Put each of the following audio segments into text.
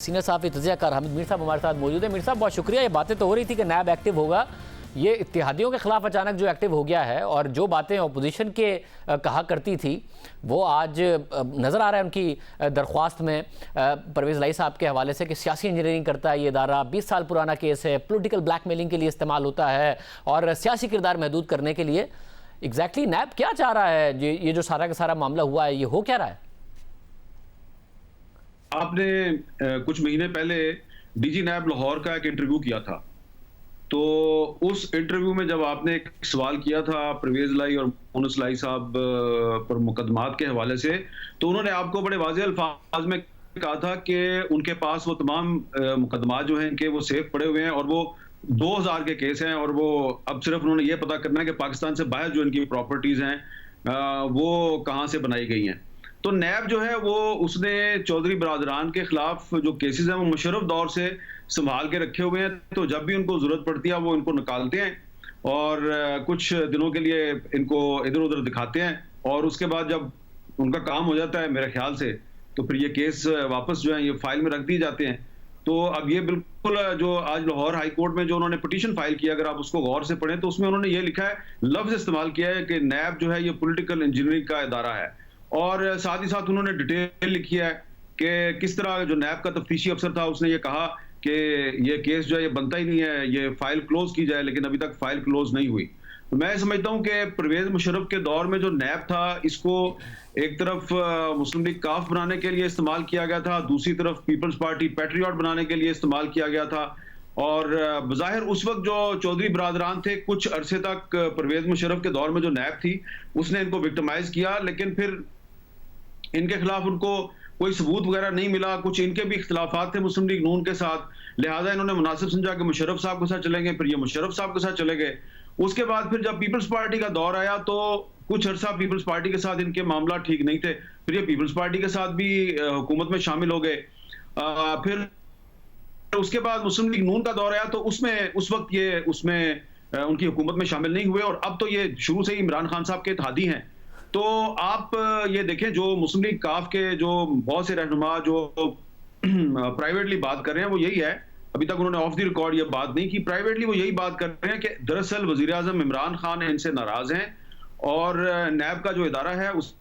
Senior साहब तजियाकार हामिद मीर साहब हमारे साथ मौजूद है। मीर साहब बहुत शुक्रिया। ये बातें तो हो रही थी कि नैब एक्टिव होगा, ये इत्तेहादियों के खिलाफ अचानक जो एक्टिव हो गया है और जो बातें अपोजिशन के कहा करती थी वो आज नज़र आ रहा है उनकी दरख्वास्त में परवेज़ लाई साहब के हवाले से कि सियासी इंजीनियरिंग करता है ये इदारा, 20 साल पुराना केस है, पॉलिटिकल ब्लैकमेलिंग के लिए इस्तेमाल होता है और सियासी किरदार महदूद करने के लिए। एग्जैक्टली नैब क्या चाह रहा है? ये जो सारा का सारा मामला हुआ है ये हो क्या रहा है? आपने कुछ महीने पहले डीजी नैब लाहौर का एक इंटरव्यू किया था, तो उस इंटरव्यू में जब आपने एक सवाल किया था परवेज़ लाई और मोनस लाई साहब पर मुकदमात के हवाले से, तो उन्होंने आपको बड़े वाज़ेह अल्फाज में कहा था कि उनके पास वो तमाम मुकदमात जो हैं कि वो सेफ पड़े हुए हैं और वो 2000 के केस हैं और वो अब सिर्फ उन्होंने ये पता करना है कि पाकिस्तान से बाहर जो इनकी प्रॉपर्टीज़ हैं वो कहाँ से बनाई गई हैं। तो नैब जो है वो उसने चौधरी बरादरान के खिलाफ जो केसेस हैं वो मुशर्रफ दौर से संभाल के रखे हुए हैं, तो जब भी उनको जरूरत पड़ती है वो इनको निकालते हैं और कुछ दिनों के लिए इनको इधर उधर दिखाते हैं और उसके बाद जब उनका काम हो जाता है मेरे ख्याल से, तो फिर ये केस वापस जो है ये फाइल में रख दिए जाते हैं। तो अब ये बिल्कुल जो आज लाहौर हाई कोर्ट में जो उन्होंने पिटीशन फाइल किया, अगर आप उसको गौर से पढ़ें तो उसमें उन्होंने ये लिखा है, लफ्ज इस्तेमाल किया है कि नैब जो है ये पॉलिटिकल इंजीनियरिंग का इदारा है और साथ ही साथ उन्होंने डिटेल लिखी है कि किस तरह जो नैब का तफ्तीशी अफसर था उसने ये कहा कि ये केस जो है ये बनता ही नहीं है, ये फाइल क्लोज की जाए, लेकिन अभी तक फाइल क्लोज नहीं हुई। तो मैं समझता हूं कि परवेज मुशर्रफ के दौर में जो नैब था इसको एक तरफ मुस्लिम लीग काफ बनाने के लिए इस्तेमाल किया गया था, दूसरी तरफ पीपल्स पार्टी पैट्रियट बनाने के लिए इस्तेमाल किया गया था और बज़ाहिर उस वक्त जो चौधरी बरादरान थे कुछ अरसे तक परवेज मुशर्रफ के दौर में जो नैब थी उसने इनको विक्टिमाइज किया, लेकिन फिर इनके खिलाफ उनको कोई सबूत वगैरह नहीं मिला, कुछ इनके भी इख्तिलाफात थे मुस्लिम लीग नून के साथ, लिहाजा इन्होंने मुनासिब समझा कि मुशर्रफ साहब के साथ चलेंगे, फिर ये मुशर्रफ साहब के साथ चले गए। उसके बाद फिर जब पीपल्स पार्टी का दौर आया तो कुछ अरसा पीपल्स पार्टी के साथ इनके मामला ठीक नहीं थे, फिर ये पीपल्स पार्टी के साथ भी हुकूमत में शामिल हो गए। फिर उसके बाद मुस्लिम लीग नून का दौर आया तो उसमें उस वक्त ये उसमें उनकी हुकूमत में शामिल नहीं हुए और अब तो ये शुरू से ही इमरान खान साहब के इत्तेहादी हैं। तो आप ये देखें जो मुस्लिम लीग काफ के जो बहुत से रहनुमा जो प्राइवेटली बात कर रहे हैं वो यही है, अभी तक उन्होंने ऑफ द रिकॉर्ड ये बात नहीं की, प्राइवेटली वो यही बात कर रहे हैं कि दरअसल वजीर आजम इमरान खान इनसे नाराज हैं और नैब का जो इदारा है उस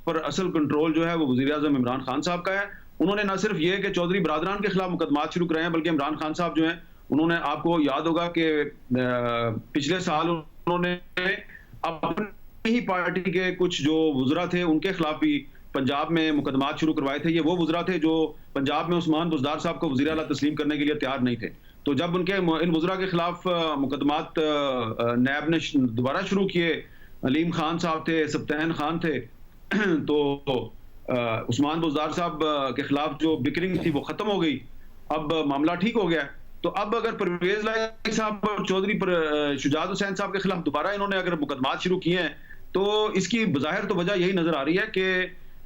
पर असल कंट्रोल जो है वो वजीर आजम इमरान खान साहब का है। उन्होंने न सिर्फ ये कि चौधरी बरादरान के खिलाफ मुकदमात शुरू कराए हैं, बल्कि इमरान खान साहब जो हैं उन्होंने, आपको याद होगा कि पिछले साल उन्होंने अपने ही पार्टी के कुछ जो वुज़रा थे उनके खिलाफ भी पंजाब में मुकदमात शुरू करवाए थे। ये वो वुज़रा थे जो पंजाब में उस्मान बुज़दार साहब को वज़ीर आला तस्लीम करने के लिए तैयार नहीं थे, तो जब उनके इन वुज़रा के खिलाफ मुकदमात नैब ने दोबारा शुरू किए, अलीम खान साहब थे, सब्तैन खान थे, तो उस्मान बुज़दार साहब के खिलाफ जो बिकरिंग थी वो खत्म हो गई, अब मामला ठीक हो गया। तो अब अगर परवेज़ लाई साहब और चौधरी शुजात हुसैन साहब के खिलाफ दोबारा इन्होंने अगर मुकदमात शुरू किए हैं तो इसकी बज़ाहिर तो वजह यही नजर आ रही है कि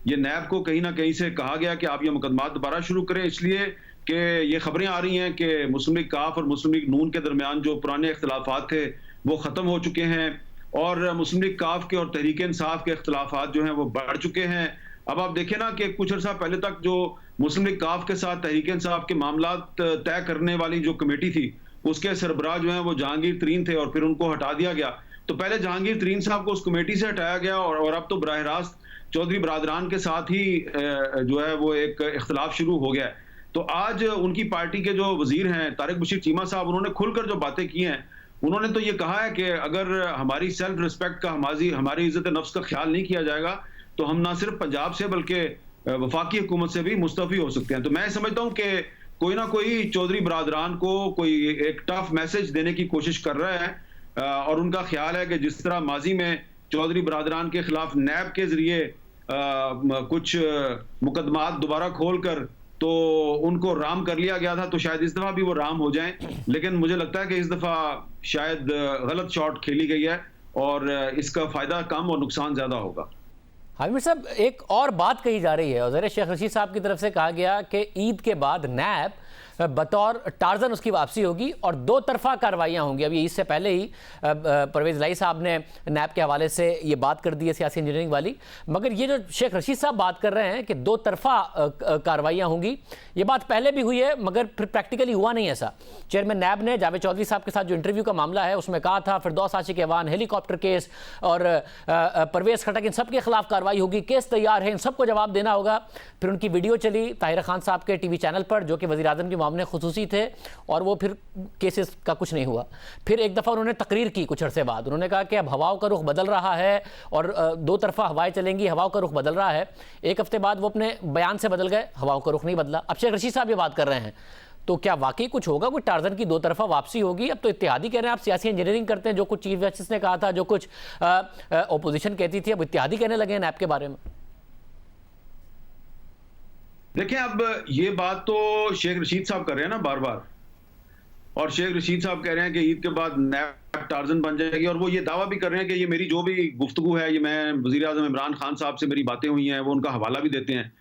ये नैब को कहीं ना कहीं से कहा गया कि आप ये मुकदमात दोबारा शुरू करें, इसलिए कि ये खबरें आ रही हैं कि मुस्लिम लीग काफ और मुस्लिम लीग नून के दरमियान जो पुराने इख्तिलाफात थे वो ख़त्म हो चुके हैं और मुस्लिम लीग काफ के और तहरीक इंसाफ के इख्तिलाफात जो हैं वो बढ़ चुके हैं। अब आप देखें ना कि कुछ अर्सा पहले तक जो मुस्लिम लीग काफ के साथ तहरीक इंसाफ के मामला तय करने वाली जो कमेटी थी उसके सरबराह जो है वो जहांगीर तरीन थे और फिर उनको हटा दिया गया। तो पहले जहांगीर तरीन साहब को उस कमेटी से हटाया गया और अब तो बराह रास्त चौधरी बरादरान के साथ ही जो है वो एक इख्तिलाफ शुरू हो गया है। तो आज उनकी पार्टी के जो वजीर हैं तारिक बशीर चीमा साहब, उन्होंने खुलकर जो बातें की हैं, उन्होंने तो ये कहा है कि अगर हमारी सेल्फ रिस्पेक्ट का, हमारी इज्जत नफ्स का ख्याल नहीं किया जाएगा तो हम ना सिर्फ पंजाब से बल्कि वफाकी हुकूमत से भी मुस्तफी हो सकते हैं। तो मैं समझता हूँ कि कोई ना कोई चौधरी बरादरान को कोई एक टफ मैसेज देने की कोशिश कर रहा है और उनका ख्याल है कि जिस तरह माजी में चौधरी बरादरान के खिलाफ नैब के जरिए कुछ मुकदमात दोबारा खोलकर तो उनको राम कर लिया गया था, तो शायद इस दफा भी वो राम हो जाएं, लेकिन मुझे लगता है कि इस दफा शायद गलत शॉट खेली गई है और इसका फायदा कम और नुकसान ज्यादा होगा। हामिद साहब, एक और बात कही जा रही है, वज़ीर शेख रशीद साहब की तरफ से कहा गया कि ईद के बाद नैब बतौर टार्जन उसकी वापसी होगी और दो तरफा कार्रवाइयाँ होंगी। अभी इससे पहले ही परवेज़ लाई साहब ने नैब के हवाले से ये बात कर दी है सियासी इंजीनियरिंग वाली, मगर ये जो शेख रशीद साहब बात कर रहे हैं कि दो तरफा कार्रवाइयाँ होंगी, ये बात पहले भी हुई है मगर फिर प्रैक्टिकली हुआ नहीं ऐसा। चेयरमैन नैब ने जावेद चौधरी साहब के साथ जो इंटरव्यू का मामला है उसमें कहा था फिरदौस आशिक ऐवान, हेलीकॉप्टर केस और परवेज़ खटक, इन सब के खिलाफ कार्रवाई होगी, केस तैयार है, इन सबको जवाब देना होगा। फिर उनकी वीडियो चली ताहिर खान साहब के टीवी चैनल पर जो कि वज़ीर आज़म के मामले खुसूसी थे और वो फिर केसेस का कुछ नहीं हुआ। फिर एक दफ़ा उन्होंने तकरीर की कुछ अरसे बाद, उन्होंने कहा कि अब हवाओं का रुख बदल रहा है और दो तरफा हवाएं चलेंगी, हवाओं का रुख बदल रहा है। एक हफ्ते बाद वो अपने बयान से बदल गए, हवाओं का रुख नहीं बदला। अब शेख रशीद साहब ये बात कर रहे हैं, तो क्या वाकई कुछ होगा, कोई टार्जन की दो तरफा वापसी होगी? अब तो इत्तेहादी कह रहे हैं आप सियासी इंजीनियरिंग करते हैं, जो कुछ चीफ जस्टिस ने कहा था, जो कुछ ओपोजिशन कहती थी, अब इत्तेहादी कहने लगे हैं नैब के बारे में। देखिए, अब ये बात तो शेख रशीद साहब कर रहे हैं ना बार बार, और शेख रशीद साहब कह रहे हैं कि ईद के बाद नैब टार्जन बन जाएगी, और वो ये दावा भी कर रहे हैं कि ये मेरी जो भी गुफ्तगू है, ये मैं वज़ीर आज़म इमरान खान साहब से मेरी बातें हुई हैं, वो उनका हवाला भी देते हैं।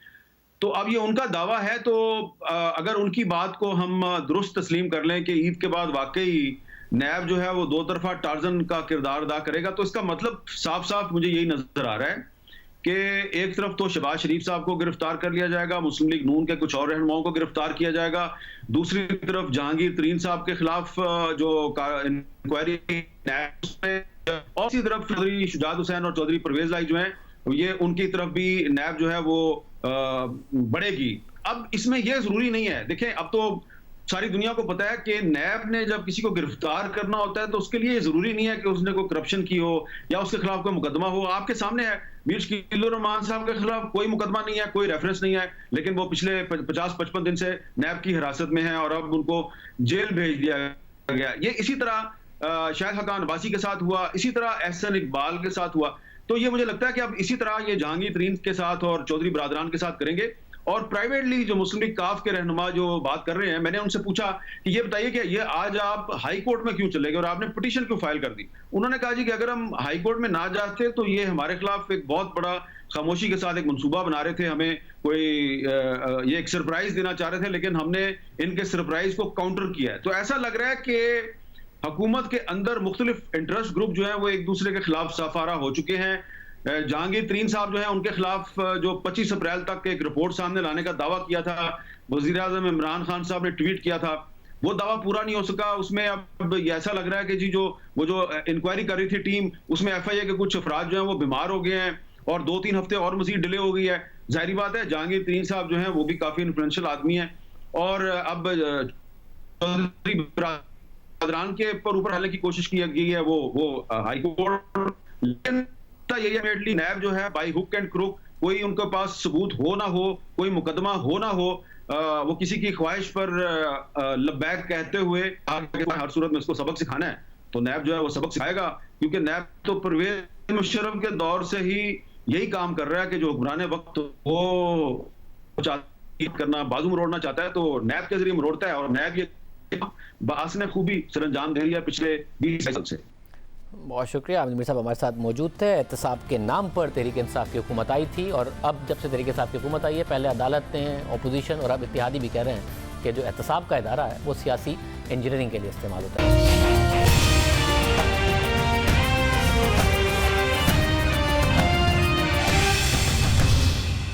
तो अब ये उनका दावा है, तो अगर उनकी बात को हम दुरुस्त तस्लीम कर लें कि ईद के बाद वाकई नैब जो है वो दो तरफा टार्जन का किरदार अदा करेगा, तो इसका मतलब साफ साफ मुझे यही नजर आ रहा है कि एक तरफ तो शहबाज शरीफ साहब को गिरफ्तार कर लिया जाएगा, मुस्लिम लीग नून के कुछ और रहनुमाओं को गिरफ्तार किया जाएगा, दूसरी तरफ जहांगीर तरीन साहब के खिलाफ जो इंक्वायरी, और इसी तरफ चौधरी शुजात हुसैन और चौधरी परवेज लाई जो है, ये उनकी तरफ भी नैब जो है वो बढ़ेगी। अब इसमें यह जरूरी नहीं है, देखें अब तो सारी दुनिया को पता है कि नैब ने जब किसी को गिरफ्तार करना होता है तो उसके लिए जरूरी नहीं है कि उसने कोई करप्शन की हो या उसके खिलाफ कोई मुकदमा हो। आपके सामने है, मीर शकील रहमान साहब के खिलाफ कोई मुकदमा नहीं है, कोई रेफरेंस नहीं है, लेकिन वो पिछले 50-55 दिन से नैब की हिरासत में है और अब उनको जेल भेज दिया गया। ये इसी तरह शाहिद हकान अब्बासी के साथ हुआ, इसी तरह एहसन इकबाल के साथ हुआ। तो ये मुझे लगता है कि अब इसी तरह ये जहांगीर तरीन के साथ और चौधरी बरादरान के साथ करेंगे। और प्राइवेटली जो मुस्लिम लीग काफ के रहनुमा जो बात कर रहे हैं, मैंने उनसे पूछा कि ये बताइए कि ये आज आप हाई कोर्ट में क्यों चले गए और आपने पिटीशन क्यों फाइल कर दी? उन्होंने कहा जी कि अगर हम हाई कोर्ट में ना जाते तो ये हमारे खिलाफ एक बहुत बड़ा खामोशी के साथ एक मंसूबा बना रहे थे, हमें कोई ये एक सरप्राइज देना चाह रहे थे, लेकिन हमने इनके सरप्राइज को काउंटर किया है। तो ऐसा लग रहा है कि हुकूमत के अंदर मुख्तलिफ इंटरेस्ट ग्रुप जो है वो एक दूसरे के खिलाफ सफारा हो चुके हैं। जहांगीर तरीन साहब जो है उनके खिलाफ जो 25 अप्रैल तक एक रिपोर्ट सामने लाने का दावा किया था, वजीर आज़म इमरान खान साहब ने ट्वीट किया था, वो दावा पूरा नहीं हो सका। उसमें अब ऐसा लग रहा है कि जी जो इंक्वायरी कर रही थी टीम, उसमें FIA के कुछ अफराद जो हैं वो बीमार हो गए हैं और 2-3 हफ्ते और मजीद डिले हो गई है। जाहिर बात है जहांगीर तरीन साहब जो है वो भी काफी इन्फ्लुएंशियल आदमी है और अब चौधरी बरादरान के ऊपर हालांकि की कोशिश की गई है वो हाई कोर्ट, यही नैब जो है बाई हुक एंड क्रुक, कोई उनके पास सबूत हो ना हो, कोई मुकदमा हो ना हो, वो किसी की ख्वाहिश पर लब्बैक कहते हुए हर सूरत में उसको सबक सिखाना है, तो नैब जो है वो सबक सिखाएगा। क्योंकि नैब तो परवेज मुशर्रफ के दौर से ही यही काम कर रहा है कि जो हुक्मरान वक्त वो करना, बाजू मरोड़ना चाहता है तो नैब के जरिए मरोड़ता है, और नैब ये बासने खूबी सरंजाम दे रही है पिछले 20 साल से। बहुत शुक्रिया। आमिर मीर साहब हमारे साथ मौजूद थे। एहतसाब के नाम पर तहरीक इंसाफ की हुकूमत आई थी और अब जब से तहरीक इंसाफ की हुकूमत आई है, पहले अदालत ने, अपोजिशन और अब इत्तेहादी भी कह रहे हैं कि जो एहतसाब का इदारा है वो सियासी इंजीनियरिंग के लिए इस्तेमाल होता है।